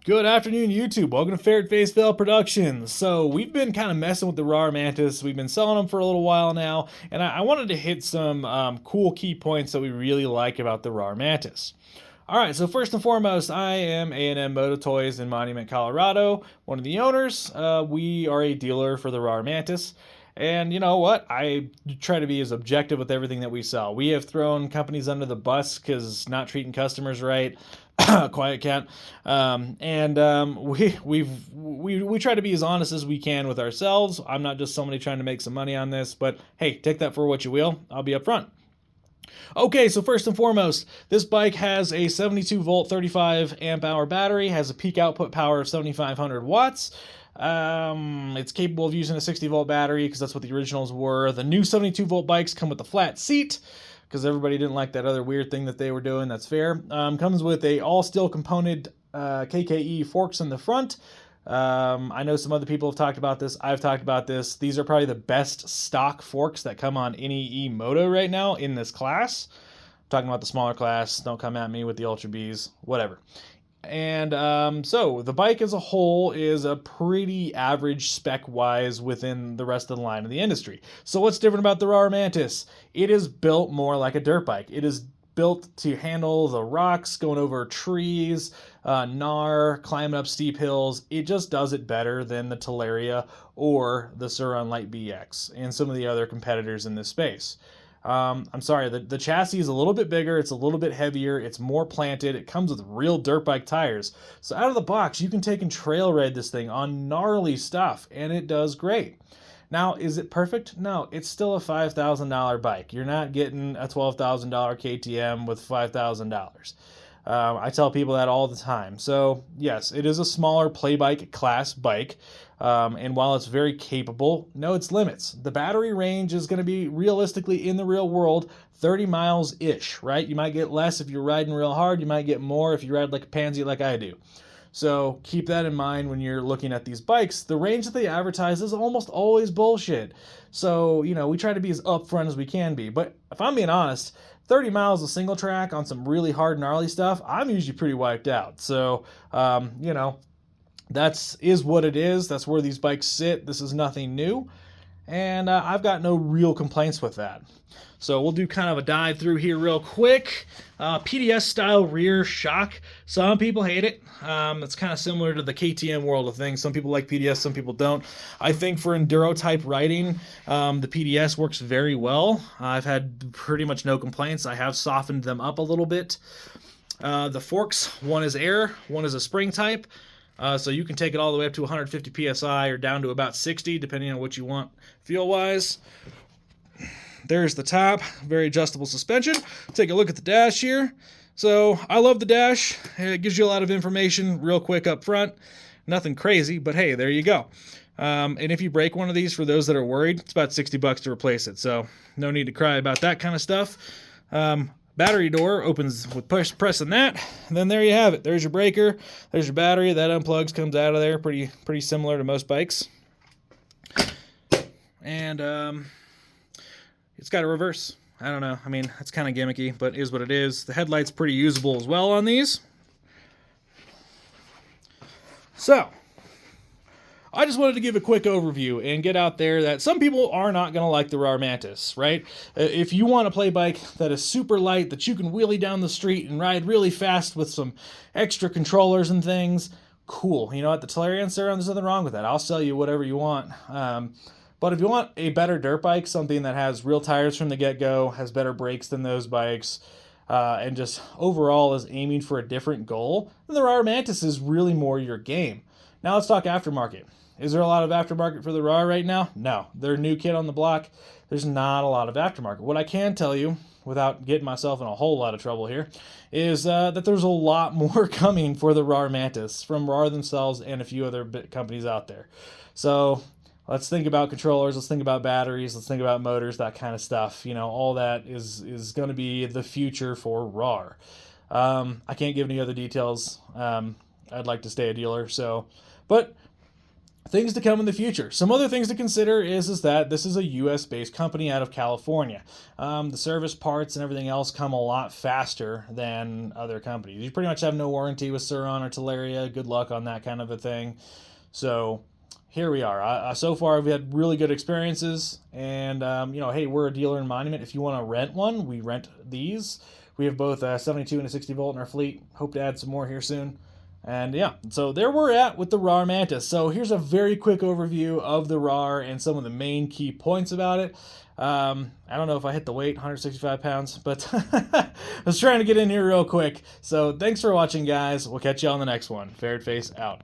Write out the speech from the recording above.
Good afternoon, YouTube. Welcome to Ferret Face Veil Productions. So we've been kind of messing with the Rawrr Mantis. We've been selling them for a little while now, and I wanted to hit some cool key points that we really like about the Rawrr Mantis. All right, so first and foremost, I am A&M Moto Toys in Monument, Colorado, one of the owners. We are a dealer for the Rawrr Mantis. And you know what? I try to be as objective with everything that we sell. We have thrown companies under the bus because not treating customers right. Quiet cat. We try to be as honest as we can with ourselves. I'm not just somebody trying to make some money on this, but hey, take that for what you will. I'll be upfront. Okay, so first and foremost, this bike has a 72 volt 35 amp hour battery, has a peak output power of 7,500 watts. It's capable of using a 60 volt battery because that's what the originals were. The new 72 volt bikes come with a flat seat because everybody didn't like that other weird thing that they were doing. That's fair. Comes with a all steel component KKE forks in the front. I know some other people have talked about this. I've talked about this. These are probably the best stock forks that come on any E-Moto right now in this class. I'm talking about the smaller class. Don't come at me with the Ultra Bs, whatever. And so the bike as a whole is a pretty average spec-wise within the rest of the line of the industry. So what's different about the Rawrr Mantis? It is built more like a dirt bike. It is built to handle the rocks, going over trees, Rawrr, climbing up steep hills. It just does it better than the Talaria or the Sur-Ron Light BX and some of the other competitors in this space. I'm sorry, the chassis is a little bit bigger, it's a little bit heavier, it's more planted, it comes with real dirt bike tires. So out of the box, you can take and trail ride this thing on gnarly stuff, and it does great. Now, is it perfect? No, it's still a $5,000 bike. You're not getting a $12,000 KTM with $5,000. I tell people that all the time. So, yes, it is a smaller play bike class bike. And while it's very capable, know its limits. The battery range is going to be realistically in the real world 30 miles-ish, right? You might get less if you're riding real hard. You might get more if you ride like a pansy like I do. So keep that in mind when you're looking at these bikes. The range that they advertise is almost always bullshit. So, we try to be as upfront as we can be. But if I'm being honest, 30 miles of single track on some really hard, gnarly stuff, I'm usually pretty wiped out. So, that's what it is. That's where these bikes sit. This is nothing new. And I've got no real complaints with that. So we'll do kind of a dive through here real quick. PDS style rear shock. Some people hate it. It's kind of similar to the KTM world of things. Some people like PDS, some people don't. I think for enduro type riding, the PDS works very well. I've had pretty much no complaints. I have softened them up a little bit. The forks, one is air, one is a spring type. So you can take it all the way up to 150 psi or down to about 60, depending on what you want feel-wise. There's the top, very adjustable suspension. Take a look at the dash here. So I love the dash. It gives you a lot of information real quick up front. Nothing crazy, but hey, there you go. And if you break one of these, for those that are worried, it's about $60 to replace it. So no need to cry about that kind of stuff. Battery door opens with pressing that, and then there you have it. There's your breaker, there's your battery, that unplugs, comes out of there, pretty similar to most bikes. And it's got a reverse. I don't know, I mean, it's kind of gimmicky, but it is what it is. The headlight's pretty usable as well on these. So, I just wanted to give a quick overview and get out there that some people are not going to like the Rawrr Mantis, right? If you want a play bike that is super light, that you can wheelie down the street and ride really fast with some extra controllers and things, cool. You know what? The Talaria and Sur-Ron, there's nothing wrong with that. I'll sell you whatever you want. But if you want a better dirt bike, something that has real tires from the get-go, has better brakes than those bikes, and just overall is aiming for a different goal, then the Rawrr Mantis is really more your game. Now let's talk aftermarket. Is there a lot of aftermarket for the Rawrr right now? No. They're a new kid on the block. There's not a lot of aftermarket. What I can tell you, without getting myself in a whole lot of trouble here, is that there's a lot more coming for the Rawrr Mantis from Rawrr themselves and a few other companies out there. So let's think about controllers, let's think about batteries, let's think about motors, that kind of stuff. All that is going to be the future for Rawrr. I can't give any other details. I'd like to stay a dealer, but things to come in the future. Some other things to consider is that this is a US based company out of California. The service parts and everything else come a lot faster than other companies. You pretty much have no warranty with Suron or Teleria. Good luck on that kind of a thing. So here we are. So far, we've had really good experiences. And, hey, we're a dealer in Monument. If you want to rent one, we rent these. We have both a 72 and a 60 volt in our fleet. Hope to add some more here soon. And yeah, so there we're at with the Rawrr Mantis. So here's a very quick overview of the Rawrr and some of the main key points about it. I don't know if I hit the weight, 165 pounds, but I was trying to get in here real quick. So thanks for watching, guys. We'll catch you on the next one. Ferret Face out.